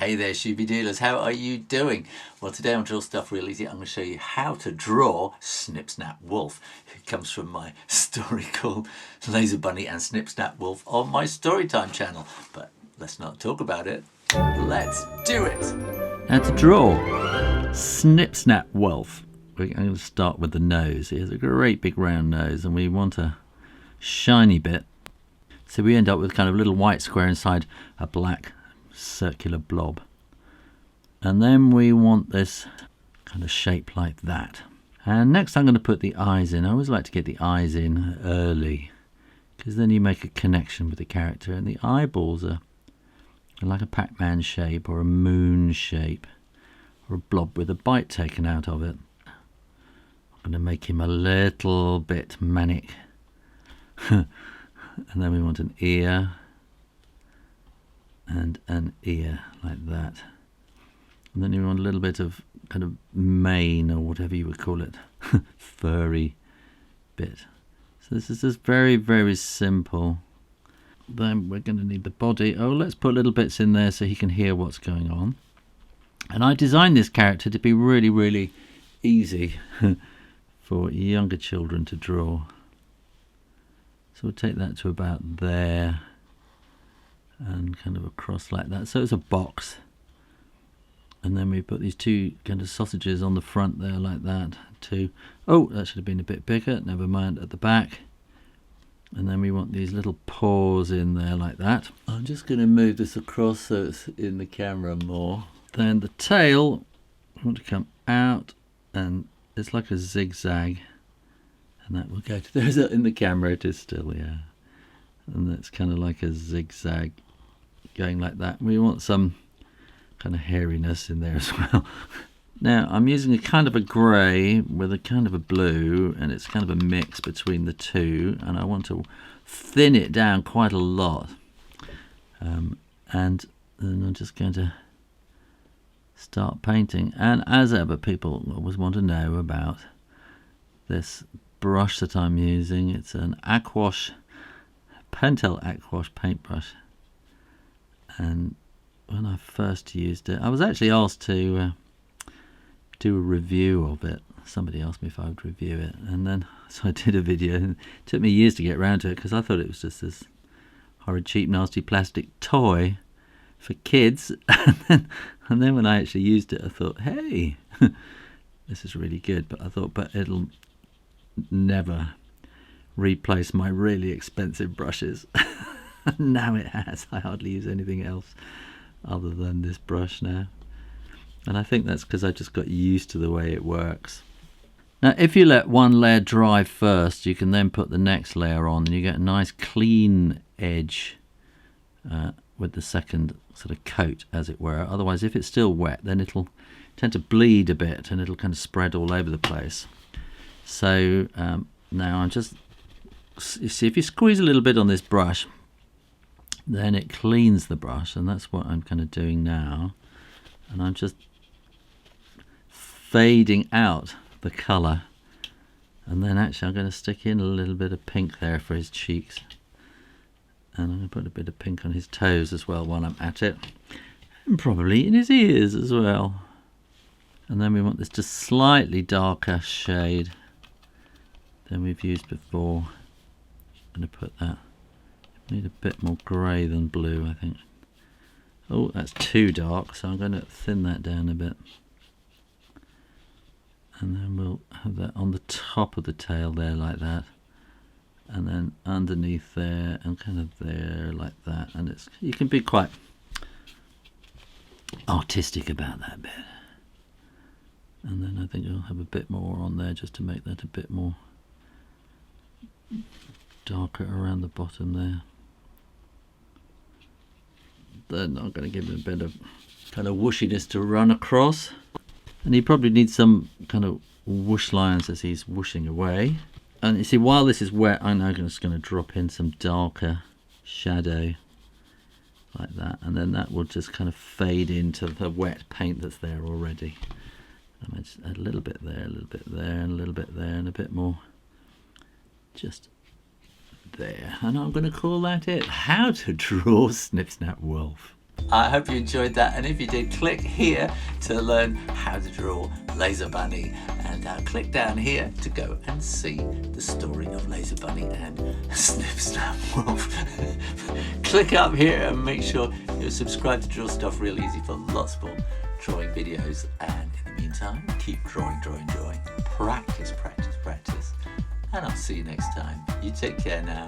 Hey there, Shooby Dealers, how are you doing? Well, today on Drawstuffrealeasy, I'm going to show you how to draw Snip Snap Wolf. It comes from my story called Laser Bunny and Snip Snap Wolf on my Storytime channel. But let's not talk about it. Let's do it! Now to draw Snip Snap Wolf, I'm going to start with the nose. He has a great big round nose and we want a shiny bit. So we end up with kind of a little white square inside a black circular blob. And then we want this kind of shape like that. And next I'm going to put the eyes in. I always like to get the eyes in early because then you make a connection with the character, and the eyeballs are like a Pac-Man shape or a moon shape or a blob with a bite taken out of it. I'm going to make him a little bit manic. And then we want an ear and an ear like that. And then you want a little bit of kind of mane or whatever you would call it, furry bit. So this is just very, very simple. Then we're going to need the body. Oh, let's put little bits in there so he can hear what's going on. And I designed this character to be really, really easy for younger children to draw. So we'll take that to about there and kind of across like that. So it's a box. And then we put these two kind of sausages on the front there like that. Oh, that should have been a bit bigger. Never mind, at the back. And then we want these little paws in there like that. I'm just going to move this across so it's in the camera more. Then the tail, I want to come out and it's like a zigzag. And that will go to, there's a, in the camera it is still, yeah. And that's kind of like a zigzag going like that. We want some kind of hairiness in there as well. Now I'm using a kind of a grey with a kind of a blue, and it's kind of a mix between the two, and I want to thin it down quite a lot. And then I'm just going to start painting. And as ever, people always want to know about this brush that I'm using. It's an Aquash, Pentel Aquash paintbrush, and when I first used it, I was actually asked to do a review of it. Somebody asked me if I would review it, and then so I did a video. And it took me years to get around to it because I thought it was just this horrid, cheap, nasty plastic toy for kids. And then when I actually used it, I thought, hey, this is really good. But I thought, but it'll never replace my really expensive brushes. Now it has. I hardly use anything else other than this brush now, and I think that's because I just got used to the way it works. Now if you let one layer dry first, you can then put the next layer on and you get a nice clean edge with the second sort of coat, as it were. Otherwise, if it's still wet, then it'll tend to bleed a bit and it'll kind of spread all over the place. So now I'm just, you see, if you squeeze a little bit on this brush, then it cleans the brush, and that's what I'm kind of doing now. And I'm just fading out the colour, and then actually I'm going to stick in a little bit of pink there for his cheeks, and I'm going to put a bit of pink on his toes as well while I'm at it, and probably in his ears as well. And then we want this just slightly darker shade than we've used before. I'm going to put that, need a bit more grey than blue, I think. Oh, that's too dark, so I'm going to thin that down a bit. And then we'll have that on the top of the tail there like that. And then underneath there and kind of there like that. And it's, you can be quite artistic about that bit. And then I think I'll have a bit more on there just to make that a bit more darker around the bottom there. Then I'm going to give him a bit of kind of whooshiness to run across, and he probably needs some kind of whoosh lines as he's whooshing away. And you see, while this is wet, I'm now just going to drop in some darker shadow like that, and then that will just kind of fade into the wet paint that's there already. And I just add a little bit there, a little bit there, and a little bit there, and a bit more just there. And I'm going to call that it. How to draw Snip Snap Wolf. I hope you enjoyed that, and if you did, click here to learn how to draw Laser Bunny, and click down here to go and see the story of Laser Bunny and Snip Snap Wolf. Click up here and make sure you're subscribed to Draw Stuff Real Easy for lots more drawing videos, and in the meantime, keep drawing. Practice, and I'll see you next time. You take care now.